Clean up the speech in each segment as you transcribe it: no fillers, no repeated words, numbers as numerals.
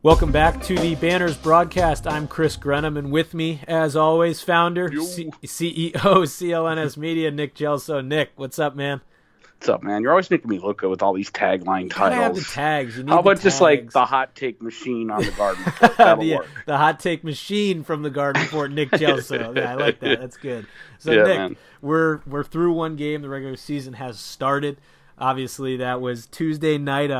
Welcome back to the Banners broadcast. I'm Chris Grenham, and with me, as always, founder, CEO, CLNS Media, Nick Gelso. Nick, what's up, man? What's up, man? You're always making me look good with all these tagline titles. Have the tags. You need How about the just like tags. the hot take machine on the garden report? That'll work. The hot take machine from the garden report, Nick Gelso. Yeah, I like that. That's good. So, Yeah, Nick, man. we're through one game. The regular season has started. Obviously, that was Tuesday night.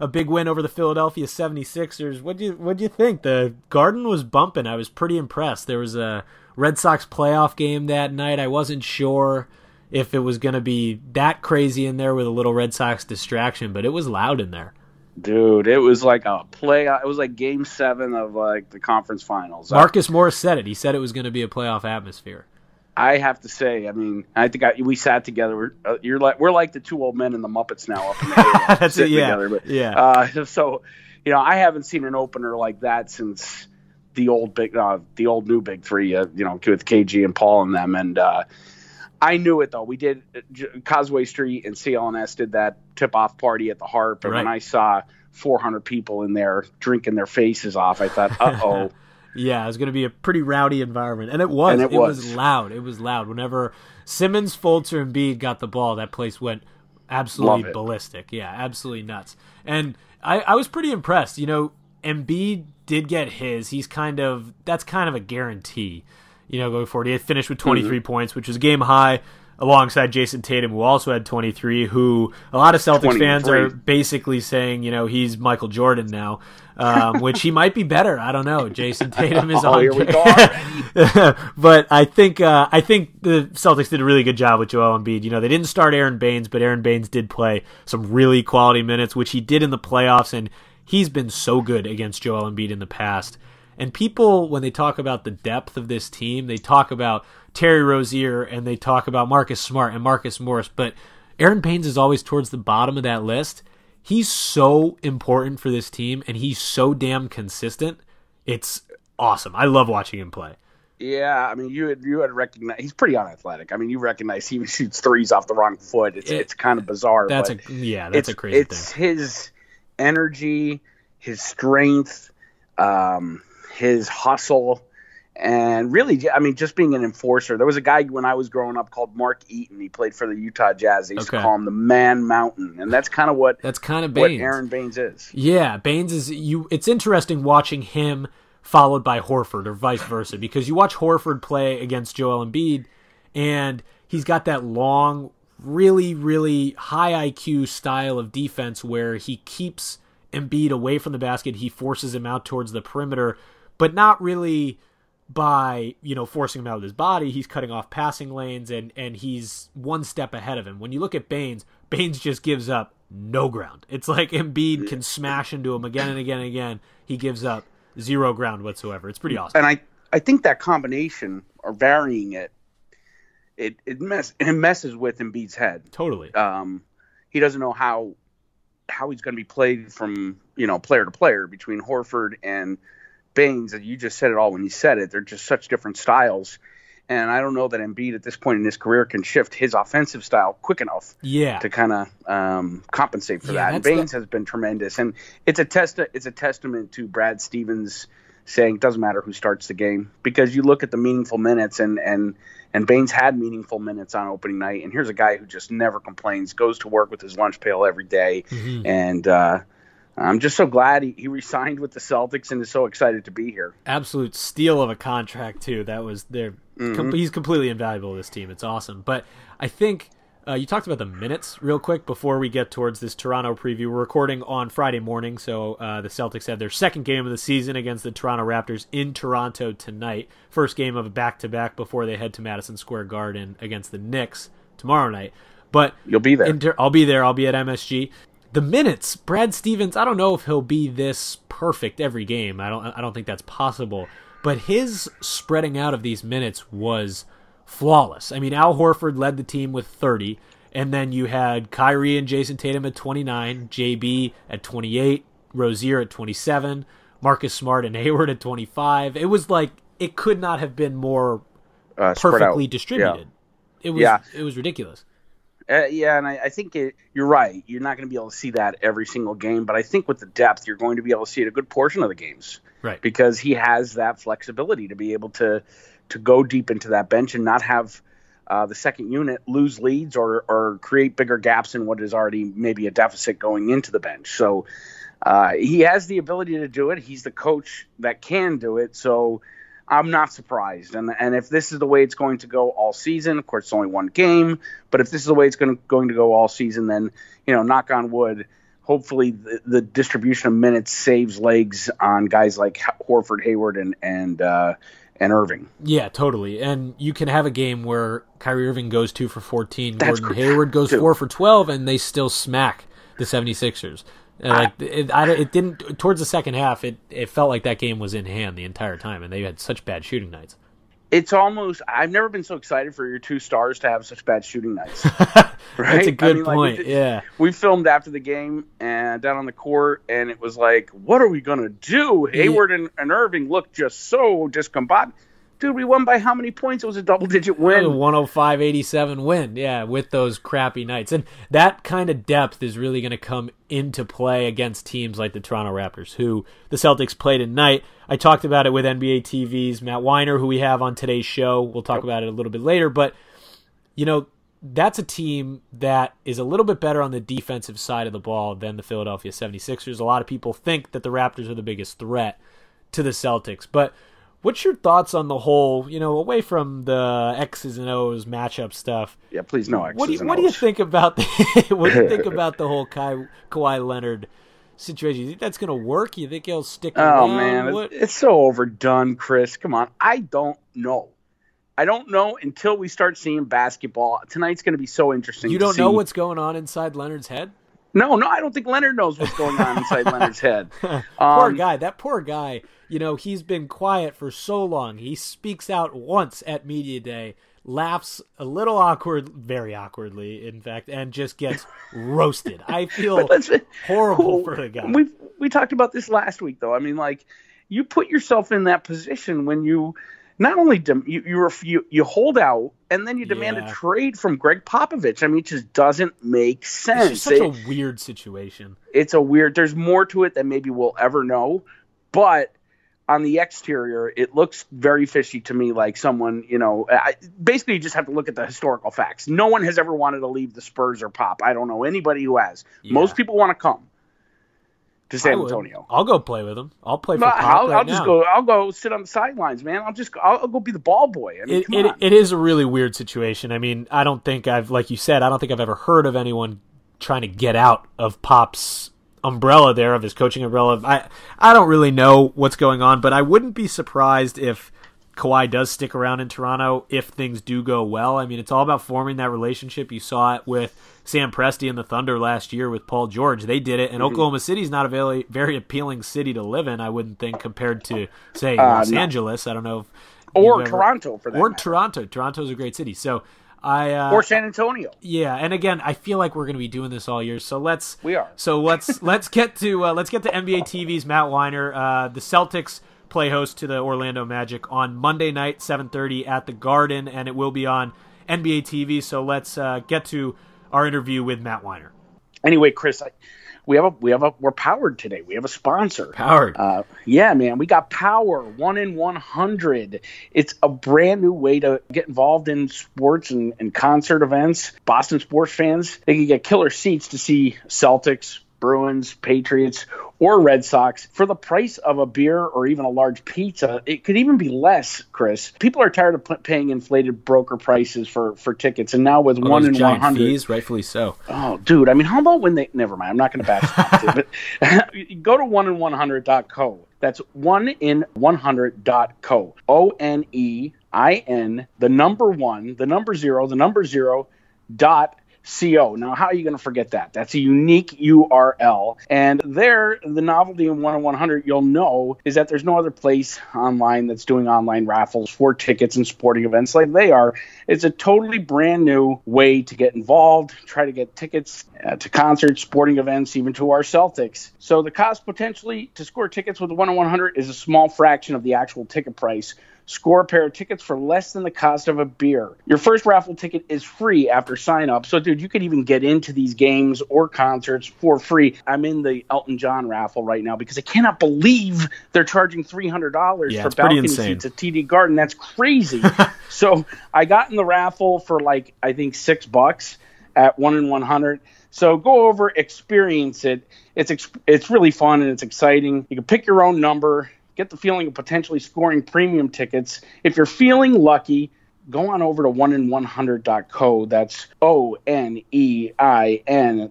A big win over the Philadelphia 76ers. What'd you think? The Garden was bumping. I was pretty impressed. There was a Red Sox playoff game that night. I wasn't sure if it was going to be that crazy in there with a little Red Sox distraction, but it was loud in there. Dude, it was like a play. It was like Game 7 of like the conference finals. Marcus Morris said it. He said it was going to be a playoff atmosphere. I have to say, I mean, I think we sat together. We're like the two old men in the Muppets now up in the air. That's it, yeah. Together. But, yeah. So, I haven't seen an opener like that since the old new big three. With KG and Paul and them. And I knew it though. We did Causeway Street and CLNS did that tip-off party at the Harp, and right. When I saw 400 people in there drinking their faces off, I thought, uh-oh. Yeah, it was going to be a pretty rowdy environment. And it was. It was loud. It was loud. Whenever Simmons, Fultz, or Embiid got the ball, that place went absolutely ballistic. Yeah, absolutely nuts. And I was pretty impressed. Embiid did get his. That's kind of a guarantee, going forward. He had finished with 23 points, which was game high, alongside Jason Tatum, who also had 23, who a lot of Celtics fans are basically saying, he's Michael Jordan now, which he might be better. I don't know. Jason Tatum is on. Here we go already. But I think the Celtics did a really good job with Joel Embiid. They didn't start Aaron Baines, but Aaron Baines did play some really quality minutes, which he did in the playoffs, and he's been so good against Joel Embiid in the past. And people, when they talk about the depth of this team, they talk about Terry Rozier and they talk about Marcus Smart and Marcus Morris, but Aaron Baines is always towards the bottom of that list. He's so important for this team, and he's so damn consistent. It's awesome. I love watching him play. Yeah, I mean, you had recognized he's pretty unathletic. I mean, you recognize he shoots threes off the wrong foot. It's kind of bizarre. That's a crazy thing. It's his energy, his strength, his hustle, and really, I mean, just being an enforcer. There was a guy when I was growing up called Mark Eaton. He played for the Utah Jazz. They used to call him the Man Mountain, and that's kind of what Aaron Baines is. Yeah, Baines is It's interesting watching him followed by Horford or vice versa, because you watch Horford play against Joel Embiid, and he's got that long, really, really high IQ style of defense where he keeps Embiid away from the basket. He forces him out towards the perimeter, but not really by, forcing him out with his body. He's cutting off passing lanes, and he's one step ahead of him. When you look at Baines just gives up no ground. It's like Embiid can smash into him again and again and again. He gives up zero ground whatsoever. It's pretty awesome. And I think that combination, or varying it messes with Embiid's head. Totally. He doesn't know how he's going to be played from, player to player between Horford and Baines. You just said it all when you said it. They're just such different styles. And I don't know that Embiid at this point in his career can shift his offensive style quick enough to kind of compensate for that. And Baines has been tremendous. And it's a testament to Brad Stevens saying it doesn't matter who starts the game, because you look at the meaningful minutes, and Baines had meaningful minutes on opening night. And here's a guy who just never complains, goes to work with his lunch pail every day. Mm-hmm. And I'm just so glad he re-signed with the Celtics and is so excited to be here. Absolute steal of a contract, too. That was there. Mm-hmm. He's completely invaluable to this team. It's awesome. But I think you talked about the minutes real quick before we get towards this Toronto preview. We're recording on Friday morning, so the Celtics have their second game of the season against the Toronto Raptors in Toronto tonight. First game of a back-to-back before they head to Madison Square Garden against the Knicks tomorrow night. But you'll be there. I'll be there. I'll be at MSG. The minutes, Brad Stevens, I don't know if he'll be this perfect every game. I don't think that's possible. But his spreading out of these minutes was flawless. I mean, Al Horford led the team with 30, and then you had Kyrie and Jason Tatum at 29, JB at 28, Rozier at 27, Marcus Smart and Hayward at 25. It was like it could not have been more perfectly distributed. Yeah. It was ridiculous. Yeah, and I think you're right. You're not going to be able to see that every single game, but I think with the depth, you're going to be able to see it a good portion of the games. Right. Because he has that flexibility to be able to go deep into that bench and not have the second unit lose leads or create bigger gaps in what is already maybe a deficit going into the bench. So he has the ability to do it. He's the coach that can do it. So I'm not surprised. And if this is the way it's going to go all season, of course, it's only one game, but if this is the way it's going to go all season, then, knock on wood, hopefully the distribution of minutes saves legs on guys like Horford, Hayward, and Irving. Yeah, totally. And you can have a game where Kyrie Irving goes 2 for 14, Gordon Hayward goes 4 for 12, and they still smack the 76ers. It didn't towards the second half. It felt like that game was in hand the entire time, and they had such bad shooting nights. It's almost I've never been so excited for your two stars to have such bad shooting nights. Right? That's a good point. Yeah, we filmed after the game and down on the court, and it was like, what are we gonna do? Hayward and Irving looked just so discombobulated. Dude, we won by how many points? It was a double-digit win. 105-87 win, yeah, with those crappy nights. And that kind of depth is really going to come into play against teams like the Toronto Raptors, who the Celtics played tonight. I talked about it with NBA TV's Matt Wier, who we have on today's show. We'll talk about it a little bit later. But, that's a team that is a little bit better on the defensive side of the ball than the Philadelphia 76ers. A lot of people think that the Raptors are the biggest threat to the Celtics. But what's your thoughts on the whole, away from the X's and O's matchup stuff? Yeah, please no X's and O's. What do you think about the whole Kawhi Leonard situation? You think that's going to work? You think he'll stick around? Oh, man, it's so overdone, Chris. Come on. I don't know. I don't know until we start seeing basketball. Tonight's going to be so interesting. You don't know what's going on inside Leonard's head? No, I don't think Leonard knows what's going on inside Leonard's head. Poor guy. He's been quiet for so long. He speaks out once at Media Day, laughs a little very awkwardly, in fact, and just gets roasted. I feel horrible for the guy. We talked about this last week, though. I mean, you put yourself in that position when you not only you hold out and then you demand a trade from Greg Popovich. I mean, it just doesn't make sense. It's just such a weird situation. There's more to it than maybe we'll ever know, but on the exterior, it looks very fishy to me, like someone, basically you just have to look at the historical facts. No one has ever wanted to leave the Spurs or Pop. I don't know anybody who has. Yeah. Most people want to come to San Antonio. I'll go play with them. I'll play for Pop I'll go sit on the sidelines, man. I'll go be the ball boy. I mean, it is a really weird situation. I mean, I don't think I've ever heard of anyone trying to get out of Pop's umbrella there, of his coaching umbrella. I don't really know what's going on, but I wouldn't be surprised if Kawhi does stick around in Toronto if things do go well. I mean, it's all about forming that relationship. You saw it with Sam Presti and the Thunder last year with Paul George. They did it, and Oklahoma City's not a very, very appealing city to live in, I wouldn't think, compared to, say, Los Angeles. I don't know. Toronto, for that matter. Toronto. Toronto's a great city. So or San Antonio. Yeah, and again, I feel like we're going to be doing this all year. So let's get to NBA TV's Matt Wier. The Celtics play host to the Orlando Magic on Monday night, 7:30 at the Garden, and it will be on NBA TV. So let's get to our interview with Matt Wier. Anyway, Chris, we're powered today. We have a sponsor. Powered. Yeah, man. We got Power 1 in 100. It's a brand new way to get involved in sports and concert events. Boston sports fans, they can get killer seats to see Celtics, Bruins, Patriots, or Red Sox for the price of a beer or even a large pizza. It could even be less, Chris. People are tired of paying inflated broker prices for tickets, and now with 1 in 100 fees, rightfully so. Oh, dude. I mean, how about when they? Never mind. I'm not going to back it. But go to 1in100.co. That's 1in100.co. ONEIN, the number 1, the number 0, the number 0 dot. CO. Now, how are you going to forget that? That's a unique URL. And there, the novelty in 1 in 100, you'll know, is that there's no other place online that's doing online raffles for tickets and sporting events like they are. It's a totally brand new way to get involved, try to get tickets to concerts, sporting events, even to our Celtics. So the cost potentially to score tickets with 1 in 100 is a small fraction of the actual ticket price. Score a pair of tickets for less than the cost of a beer. Your first raffle ticket is free after sign up. So, dude, you could even get into these games or concerts for free. I'm in the Elton John raffle right now because I cannot believe they're charging $300 for balcony seats at TD Garden. That's crazy. So I got in the raffle for like, I think $6 at 1 in 100. So go over, experience it. It's really fun and it's exciting. You can pick your own number, get the feeling of potentially scoring premium tickets. If you're feeling lucky, go on over to 1in100.co. That's ONEIN,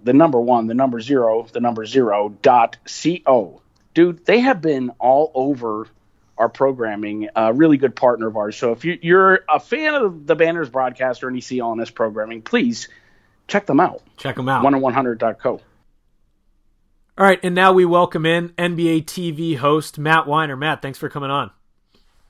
the number 1, the number 0, the number 0.co. Dude, they have been all over our programming, a really good partner of ours. So if you're a fan of the Banners broadcast or any CLNS programming, please check them out. Check them out. 1in100.co. All right, and now we welcome in NBA TV host Matt Wier. Matt, thanks for coming on.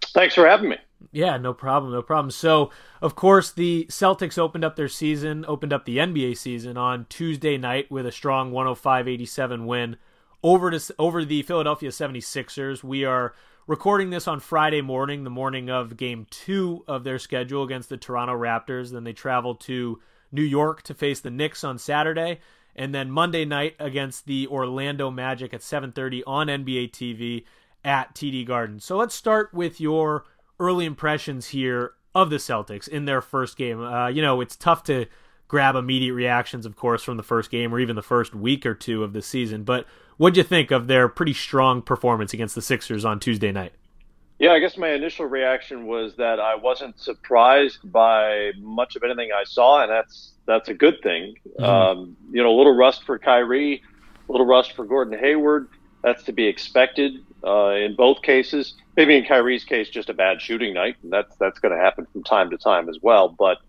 Thanks for having me. Yeah, no problem. So, of course, the Celtics opened up the NBA season on Tuesday night with a strong 105-87 win over the Philadelphia 76ers. We are recording this on Friday morning, the morning of Game 2 of their schedule against the Toronto Raptors. Then they travel to New York to face the Knicks on Saturday. And then Monday night against the Orlando Magic at 7:30 on NBA TV at TD Garden. So let's start with your early impressions here of the Celtics in their first game. It's tough to grab immediate reactions, of course, from the first game or even the first week or two of the season. But what'd you think of their pretty strong performance against the Sixers on Tuesday night? Yeah, I guess my initial reaction was that I wasn't surprised by much of anything I saw, and that's a good thing. Mm-hmm. A little rust for Kyrie, a little rust for Gordon Hayward. That's to be expected in both cases. Maybe in Kyrie's case, just a bad shooting night, and that's going to happen from time to time as well. But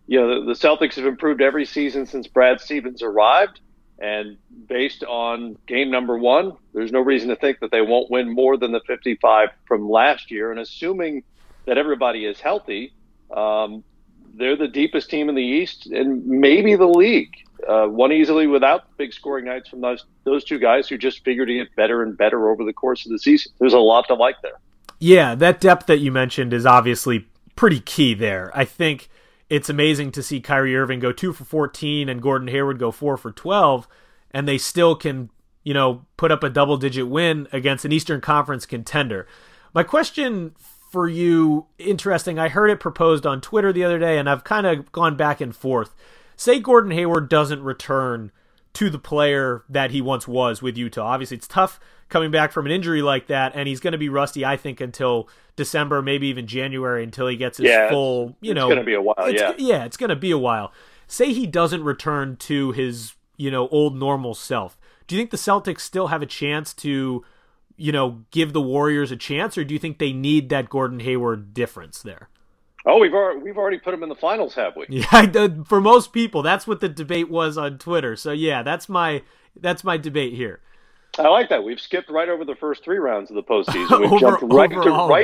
the Celtics have improved every season since Brad Stevens arrived. And based on game number 1, there's no reason to think that they won't win more than the 55 from last year. And assuming that everybody is healthy, they're the deepest team in the East and maybe the league. Won easily without big scoring nights from those two guys who just figured to get better and better over the course of the season. There's a lot to like there. Yeah, that depth that you mentioned is obviously pretty key there. I think it's amazing to see Kyrie Irving go 2 for 14 and Gordon Hayward go 4 for 12, and they still can, put up a double-digit win against an Eastern Conference contender. My question for you, interesting, I heard it proposed on Twitter the other day, and I've kind of gone back and forth. Say Gordon Hayward doesn't return to the player that he once was with Utah. Obviously, it's tough coming back from an injury like that, and he's going to be rusty, I think, until December, maybe even January, until he gets his full, It's going to be a while, it's going to be a while. Say he doesn't return to his, old normal self. Do you think the Celtics still have a chance to, give the Warriors a chance, or do you think they need that Gordon Hayward difference there? Oh, we've already put him in the finals, have we? Yeah, for most people, that's what the debate was on Twitter. So yeah, that's my debate here. I like that. We've skipped right over the first 3 rounds of the postseason. We've jumped right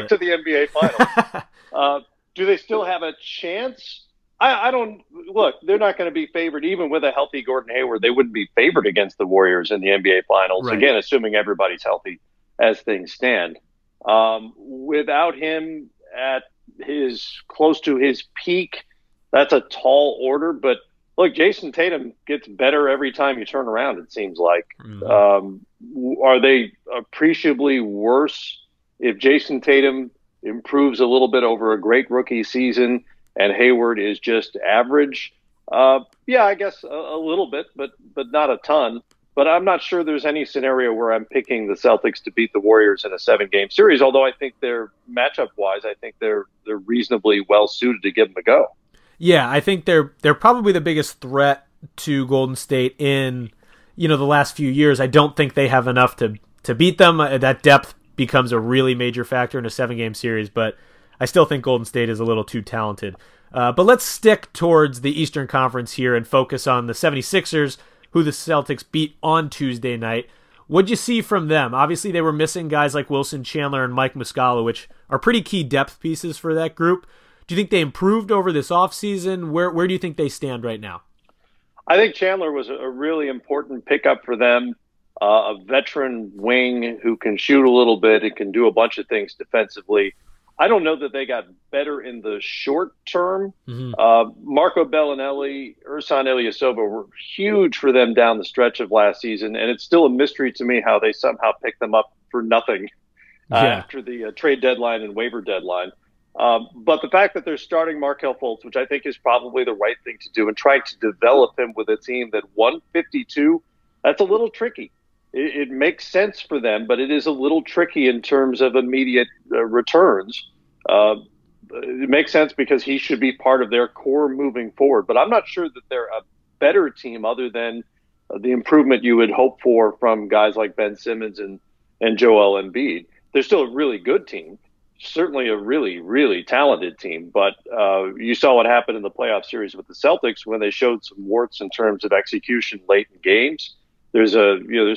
to the NBA finals. Do they still have a chance? I don't look. They're not going to be favored even with a healthy Gordon Hayward. They wouldn't be favored against the Warriors in the NBA finals. Right. Again, assuming everybody's healthy as things stand. Without him at close to his peak, that's a tall order. But look, Jason Tatum gets better every time you turn around, it seems like. Mm-hmm. Are they appreciably worse if Jason Tatum improves a little bit over a great rookie season and Hayward is just average? Yeah, I guess a little bit, but not a ton. But I'm not sure there's any scenario where I'm picking the Celtics to beat the Warriors in a 7-game series, although I think they're matchup-wise, I think they're reasonably well-suited to give them a go. Yeah, I think they're probably the biggest threat to Golden State in, the last few years. I don't think they have enough to beat them. That depth becomes a really major factor in a 7-game series, but I still think Golden State is a little too talented. But let's stick towards the Eastern Conference here and focus on the 76ers, who the Celtics beat on Tuesday night. What'd you see from them? Obviously, they were missing guys like Wilson Chandler and Mike Muscala, which are pretty key depth pieces for that group. Do you think they improved over this offseason? Where do you think they stand right now? I think Chandler was a really important pickup for them, a veteran wing who can shoot a little bit and can do a bunch of things defensively. I don't know that they got better in the short term. Marco Bellinelli, Ersan Ilyasova were huge for them down the stretch of last season, and it's still a mystery to me how they somehow picked them up for nothing after the trade deadline and waiver deadline. But the fact that they're starting Markelle Fultz, which I think is probably the right thing to do, and trying to develop him with a team that won 52, that's a little tricky. It makes sense for them, but it is a little tricky in terms of immediate returns. It makes sense because he should be part of their core moving forward. But I'm not sure that they're a better team other than the improvement you would hope for from guys like Ben Simmons and Joel Embiid. They're still a really good team, certainly a really, really talented team. But you saw what happened in the playoff series with the Celtics when they showed some warts in terms of execution late in games. There's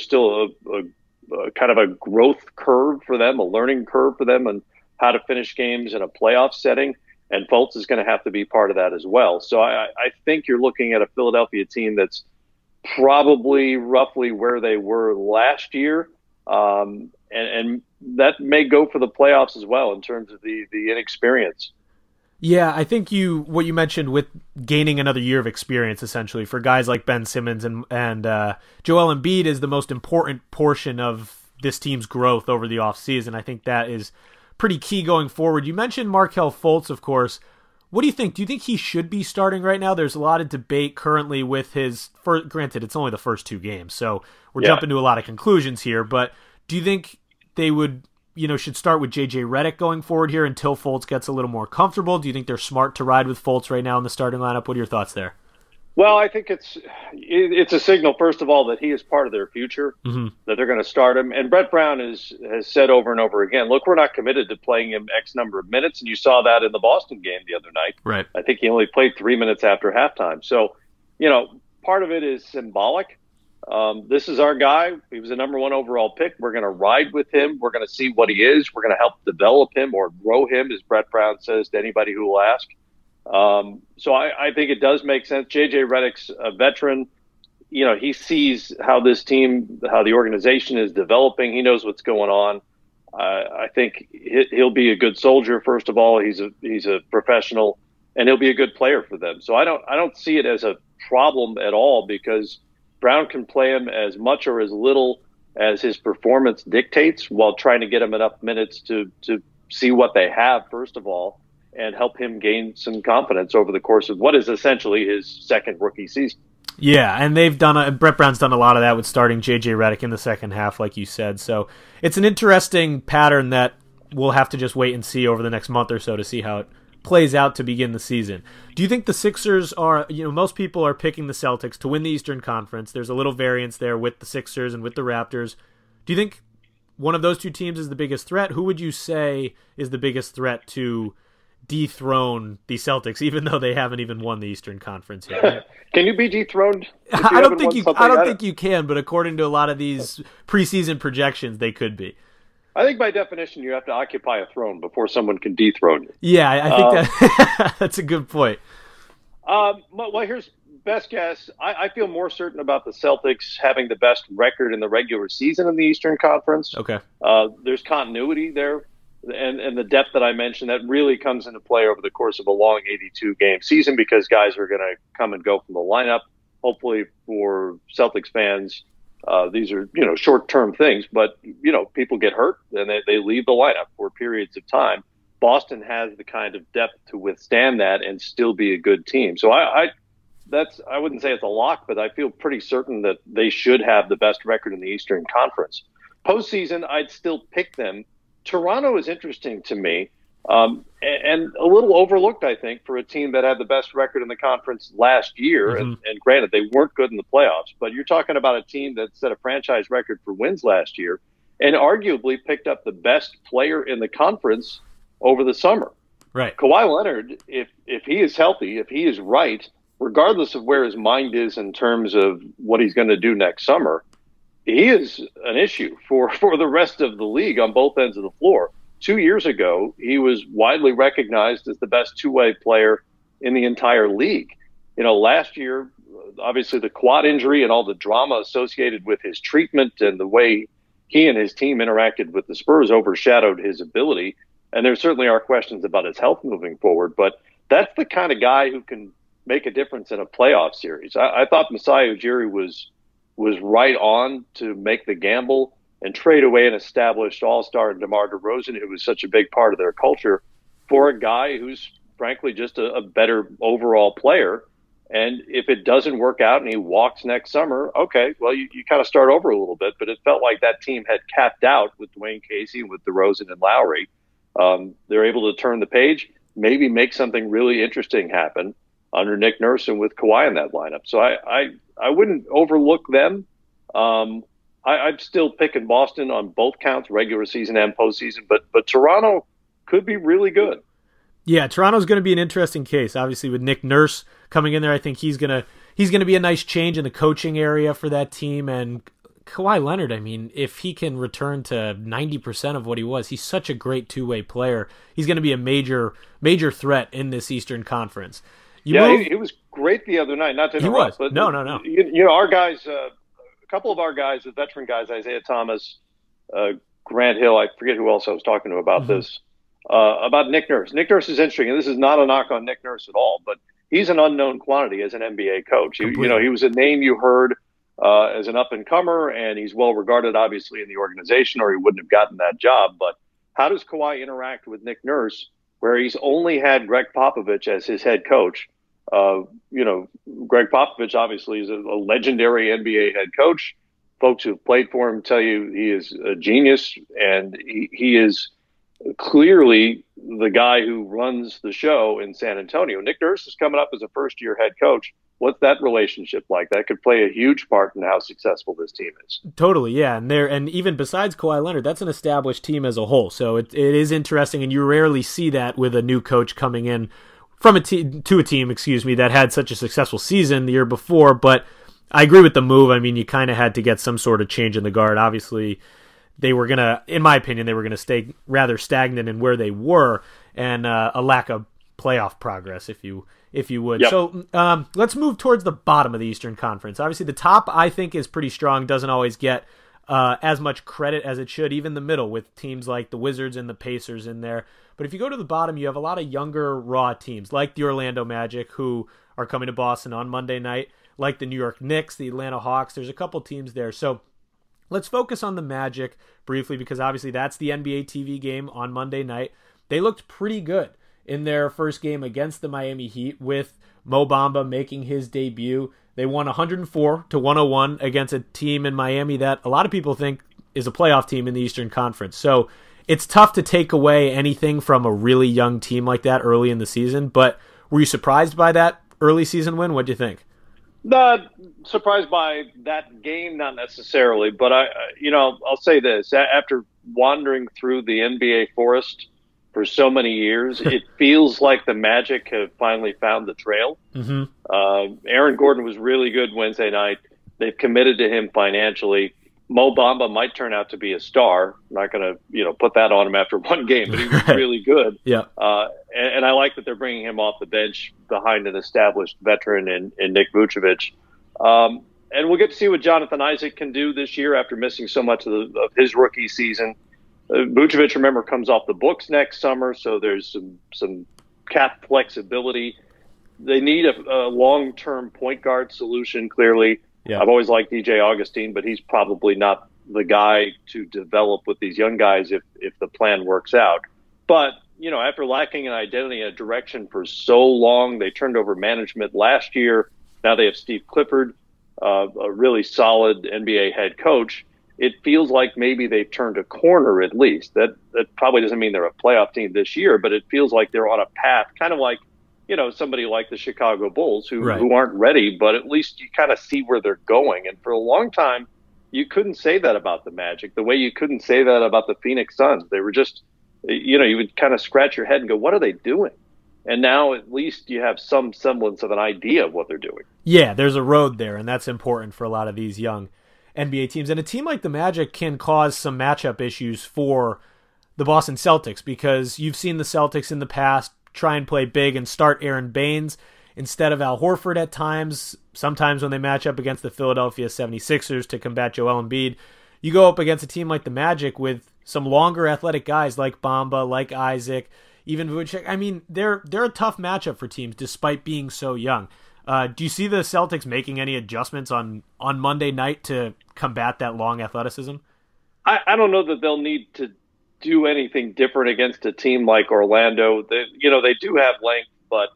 still a kind of a growth curve for them, a learning curve for them, and how to finish games in a playoff setting. And Fultz is going to have to be part of that as well. So I think you're looking at a Philadelphia team that's probably roughly where they were last year, and that may go for the playoffs as well in terms of the inexperience. Yeah, I think what you mentioned with gaining another year of experience, essentially, for guys like Ben Simmons and Joel Embiid is the most important portion of this team's growth over the offseason. I think that is pretty key going forward. You mentioned Markelle Fultz, of course. What do you think? Do you think he should be starting right now? There's a lot of debate currently with his first, granted, it's only the first 2 games, so we're jumping to a lot of conclusions here, but do you think they should start with JJ Redick going forward here until Fultz gets a little more comfortable? Do you think they're smart to ride with Fultz right now in the starting lineup? What are your thoughts there? Well, I think it's a signal, first of all, that he is part of their future, that they're going to start him. And Brett Brown has said over and over again, look, we're not committed to playing him X number of minutes. And you saw that in the Boston game the other night. Right. I think he only played 3 minutes after halftime. So, part of it is symbolic. This is our guy. He was a number 1 overall pick. We're going to ride with him. We're going to see what he is. We're going to help develop him or grow him, as Brett Brown says to anybody who will ask. So I think it does make sense. JJ Redick's a veteran. He sees how this team, how the organization is developing. He knows what's going on. I think he'll be a good soldier. First of all, he's a professional, and he'll be a good player for them. So I don't see it as a problem at all because Brown can play him as much or as little as his performance dictates while trying to get him enough minutes to see what they have, first of all, and help him gain some confidence over the course of what is essentially his second rookie season. Yeah, and Brett Brown's done a lot of that with starting JJ Redick in the second half, like you said. So it's an interesting pattern that we'll have to just wait and see over the next month or so to see how it plays out to begin the season. Do you think the Sixers are, most people are picking the Celtics to win the Eastern Conference. There's a little variance there with the Sixers and with the Raptors. Do you think one of those 2 teams is the biggest threat? Who would you say is the biggest threat to dethrone the Celtics, even though they haven't even won the Eastern Conference yet? Can you be dethroned? I don't think you can, but according to a lot of these preseason projections, they could be. I think by definition you have to occupy a throne before someone can dethrone you. Yeah, I think that's a good point. Well, here's best guess. I feel more certain about the Celtics having the best record in the regular season in the Eastern Conference. Okay. There's continuity there. And the depth that I mentioned, that really comes into play over the course of a long 82-game season because guys are going to come and go from the lineup. Hopefully for Celtics fans, these are, short-term things, but, people get hurt and they leave the lineup for periods of time. Boston has the kind of depth to withstand that and still be a good team. So I wouldn't say it's a lock, but I feel pretty certain that they should have the best record in the Eastern Conference. Postseason, I'd still pick them. Toronto is interesting to me, and a little overlooked, I think, for a team that had the best record in the conference last year. And granted, they weren't good in the playoffs, but you're talking about a team that set a franchise record for wins last year and arguably picked up the best player in the conference over the summer. Right. Kawhi Leonard, if he is healthy, if he is right, regardless of where his mind is in terms of what he's going to do next summer, he is an issue for the rest of the league on both ends of the floor. 2 years ago, he was widely recognized as the best two-way player in the entire league. Last year, obviously the quad injury and all the drama associated with his treatment and the way he and his team interacted with the Spurs overshadowed his ability. And there certainly are questions about his health moving forward, but that's the kind of guy who can make a difference in a playoff series. I thought Masai Ujiri was right on to make the gamble and trade away an established all-star DeMar DeRozan, who was such a big part of their culture, for a guy who's frankly just a better overall player. And if it doesn't work out and he walks next summer, okay, well, you kind of start over a little bit. But it felt like that team had capped out with Dwayne Casey, with DeRozan and Lowry. They're able to turn the page, maybe make something really interesting happen under Nick Nurse and with Kawhi in that lineup. So I wouldn't overlook them. I'm still picking Boston on both counts, regular season and postseason, but Toronto could be really good. Yeah, Toronto's going to be an interesting case. Obviously, with Nick Nurse coming in there, I think he's gonna be a nice change in the coaching area for that team. And Kawhi Leonard, I mean, if he can return to 90% of what he was, he's such a great two-way player. He's going to be a major threat in this Eastern Conference. He was great the other night. Not to interrupt, he was. but No. You know, our guys, a couple of our guys, the veteran guys, Isaiah Thomas, Grant Hill. I forget who else I was talking to about this. About Nick Nurse. Nick Nurse is interesting, and this is not a knock on Nick Nurse at all, but he's an unknown quantity as an NBA coach. You know, he was a name you heard as an up-and-comer, and he's well-regarded, obviously, in the organization, or he wouldn't have gotten that job. But how does Kawhi interact with Nick Nurse, where he's only had Greg Popovich as his head coach? You know, Greg Popovich, obviously, is a legendary NBA head coach. Folks who have played for him tell you he is a genius, and he is clearly the guy who runs the show in San Antonio. Nick Nurse is coming up as a first-year head coach. What's that relationship like? That could play a huge part in how successful this team is. Totally, yeah. And even besides Kawhi Leonard, that's an established team as a whole. So it is interesting, and you rarely see that with a new coach coming in from a team that had such a successful season the year before. But I agree with the move. I mean, you kind of had to get some sort of change in the guard. Obviously, they were going to, in my opinion, stay rather stagnant in where they were, and a lack of playoff progress, if you would. Yep. So let's move towards the bottom of the Eastern Conference. Obviously, the top, I think, is pretty strong, doesn't always get as much credit as it should, even the middle, with teams like the Wizards and the Pacers in there. But if you go to the bottom, you have a lot of younger, raw teams, like the Orlando Magic, who are coming to Boston on Monday night, like the New York Knicks, the Atlanta Hawks. There's a couple teams there. So let's focus on the Magic briefly, because obviously that's the NBA TV game on Monday night. They looked pretty good in their first game against the Miami Heat, with Mo Bamba making his debut. They won 104-101 against a team in Miami that a lot of people think is a playoff team in the Eastern Conference. So it's tough to take away anything from a really young team like that early in the season. But were you surprised by that early season win? What do you think? Not surprised by that game, not necessarily, but I'll say this: after wandering through the NBA forest for so many years, it feels like the Magic have finally found the trail. Mm-hmm. Aaron Gordon was really good Wednesday night. They've committed to him financially. Mo Bamba might turn out to be a star. I'm not going to, put that on him after one game, but he was really good. Yeah. And I like that they're bringing him off the bench behind an established veteran in Nick Vucevic. And we'll get to see what Jonathan Isaac can do this year after missing so much of his rookie season. Vucevic, remember, comes off the books next summer, so there's some cap flexibility. They need a long-term point guard solution, clearly. Yeah. I've always liked DJ Augustine, but he's probably not the guy to develop with these young guys if the plan works out. But, after lacking an identity and a direction for so long, they turned over management last year. Now they have Steve Clifford, a really solid NBA head coach. It feels like maybe they've turned a corner at least. That probably doesn't mean they're a playoff team this year, but it feels like they're on a path, kind of like, somebody like the Chicago Bulls who aren't ready, but at least you kind of see where they're going. And for a long time, you couldn't say that about the Magic, the way you couldn't say that about the Phoenix Suns. They were just, you would kind of scratch your head and go, what are they doing? And now at least you have some semblance of an idea of what they're doing. Yeah, there's a road there, and that's important for a lot of these young NBA teams. And a team like the Magic can cause some matchup issues for the Boston Celtics, because you've seen the Celtics in the past try and play big and start Aaron Baines instead of Al Horford at times. Sometimes when they match up against the Philadelphia 76ers to combat Joel Embiid, you go up against a team like the Magic with some longer athletic guys like Bamba, like Isaac, even Vucevic. I mean, they're a tough matchup for teams despite being so young. Do you see the Celtics making any adjustments on Monday night to combat that long athleticism? I don't know that they'll need to do anything different against a team like Orlando. They do have length, but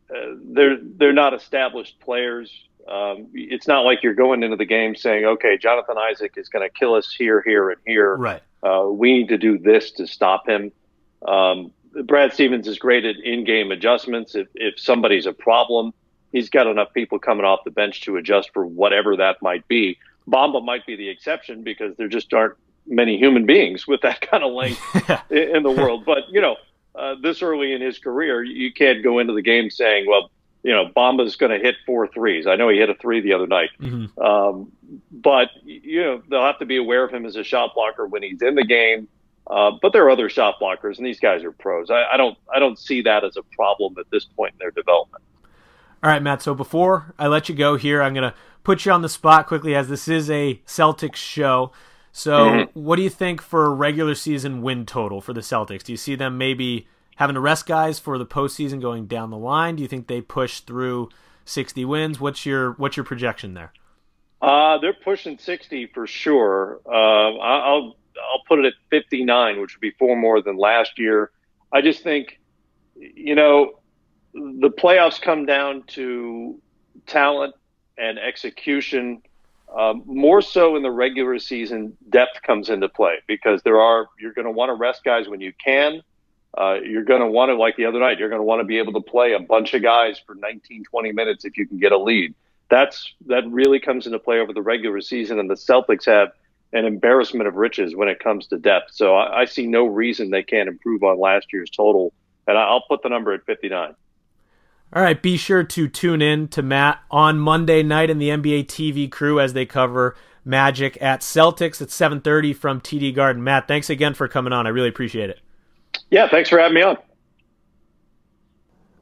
they're not established players. It's not like you're going into the game saying, okay, Jonathan Isaac is going to kill us here, here, and here. Right. We need to do this to stop him. Brad Stevens is great at in-game adjustments. If somebody's a problem, he's got enough people coming off the bench to adjust for whatever that might be. Bamba might be the exception because there just aren't many human beings with that kind of length in the world. But, this early in his career, you can't go into the game saying, well, Bamba's going to hit 4 threes. I know he hit a 3 the other night. Mm-hmm. But, they'll have to be aware of him as a shot blocker when he's in the game. But there are other shot blockers, and these guys are pros. I don't see that as a problem at this point in their development. All right, Matt, so before I let you go here, I'm going to put you on the spot quickly as this is a Celtics show. So What do you think for a regular season win total for the Celtics? Do you see them maybe having to rest guys for the postseason going down the line? Do you think they push through 60 wins? What's your projection there? They're pushing 60 for sure. I'll put it at 59, which would be 4 more than last year. I just think, the playoffs come down to talent and execution. More so in the regular season, depth comes into play because you're going to want to rest guys when you can. You're going to want to, like the other night, you're going to want to be able to play a bunch of guys for 19, 20 minutes if you can get a lead. That really comes into play over the regular season, and the Celtics have an embarrassment of riches when it comes to depth. So I see no reason they can't improve on last year's total, and I'll put the number at 59. All right, be sure to tune in to Matt on Monday night and the NBA TV crew as they cover Magic at Celtics at 7:30 from TD Garden. Matt, thanks again for coming on. I really appreciate it. Yeah, thanks for having me on. All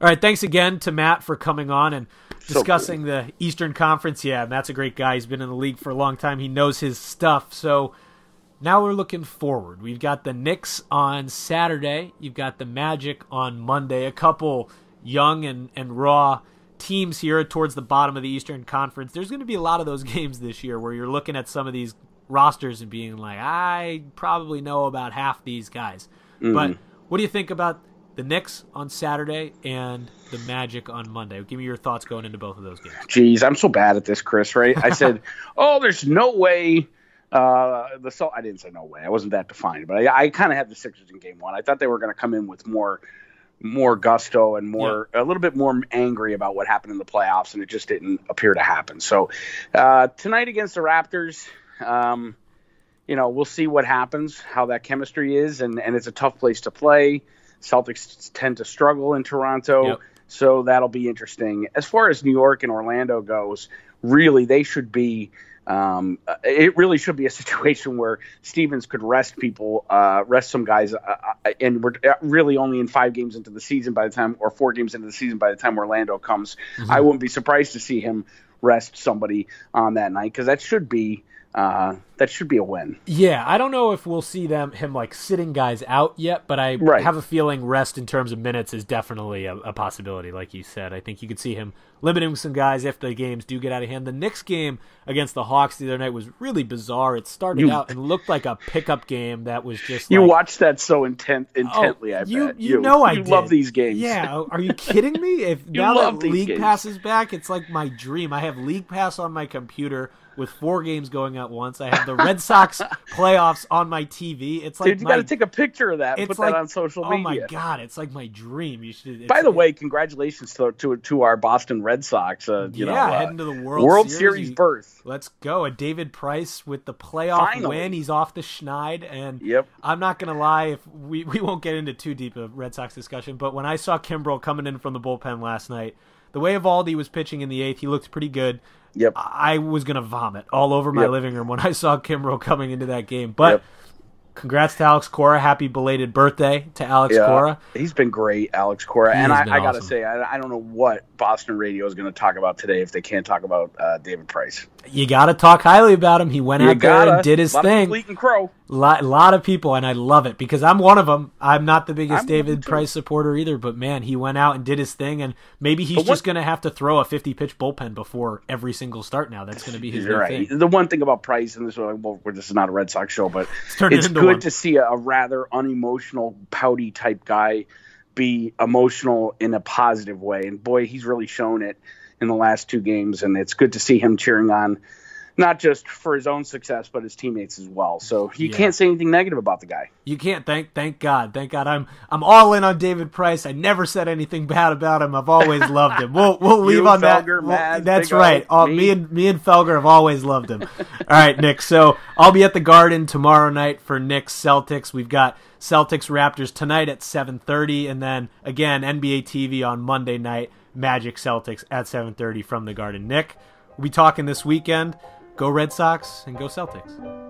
right, thanks again to Matt for coming on and discussing the Eastern Conference. Yeah, Matt's a great guy. He's been in the league for a long time. He knows his stuff. So now we're looking forward. We've got the Knicks on Saturday. You've got the Magic on Monday. A couple young and raw teams here towards the bottom of the Eastern Conference. There's going to be a lot of those games this year where you're looking at some of these rosters and being like, I probably know about half these guys. But what do you think about the Knicks on Saturday and the Magic on Monday? Give me your thoughts going into both of those games. Jeez, I'm so bad at this, Chris, right? I said, there's no way I didn't say no way. I wasn't that defined, but I kind of had the Sixers in game one. I thought they were going to come in with more gusto and a little bit more angry about what happened in the playoffs, and it just didn't appear to happen. So tonight against the Raptors, we'll see what happens, how that chemistry is, and it's a tough place to play. Celtics tend to struggle in Toronto, so that'll be interesting. As far as New York and Orlando goes, really they should be it really should be a situation where Stevens could rest some guys, and we're really only in 5 games into the season by the time, or 4 games into the season by the time Orlando comes. Mm-hmm. I wouldn't be surprised to see him rest somebody on that night because that should be a win. Yeah, I don't know if we'll see him like sitting guys out yet, but I have a feeling rest in terms of minutes is definitely a possibility. Like you said, I think you could see him limiting some guys if the games do get out of hand. The Knicks game against the Hawks the other night was really bizarre. It started out and looked like a pickup game that was just you watched that so intently. I bet you did. Love these games. Yeah, are you kidding me? If now that League Pass is back, it's like my dream. I have League Pass on my computer with 4 games going at once. I have the Red Sox playoffs on my TV. It's like, dude, you got to take a picture of that and put that on social media. Oh my god, it's like my dream. You should. By the way, congratulations to our Boston Red Sox. Heading to the World Series berth. Let's go. A David Price with the playoff win. He's off the schneid, and I'm not gonna lie. If we won't get into too deep of Red Sox discussion, but when I saw Kimbrel coming in from the bullpen last night, the way Eovaldi was pitching in the 8th, he looked pretty good. Yep. I was going to vomit all over my living room when I saw Kimbrel coming into that game. But Congrats to Alex Cora. Happy belated birthday to Alex Cora. He's been great, Alex Cora. And I got to awesome. say, I don't know what Boston radio is going to talk about today if they can't talk about David Price. You got to talk highly about him. He went out there and did his thing. Of crow. Lot of people, and I love it because I'm one of them. I'm not the biggest David Price supporter either, but man, he went out and did his thing, and maybe he's just going to have to throw a 50-pitch bullpen before every single start now. That's going to be his new thing. The one thing about Price, and this is not a Red Sox show, but it's good to see a rather unemotional, pouty type guy be emotional in a positive way, and boy, he's really shown it in the last 2 games, and it's good to see him cheering on not just for his own success, but his teammates as well. So you can't say anything negative about the guy. You can't. Thank God. Thank God. I'm all in on David Price. I never said anything bad about him. I've always loved him. We'll leave on Felger, that. That's right. Me and Felger have always loved him. All right, Nick. So I'll be at the Garden tomorrow night for Knicks Celtics. We've got Celtics Raptors tonight at 7:30, and then again NBA TV on Monday night. Magic Celtics at 7:30 from the Garden. Nick, we'll be talking this weekend. Go Red Sox and go Celtics.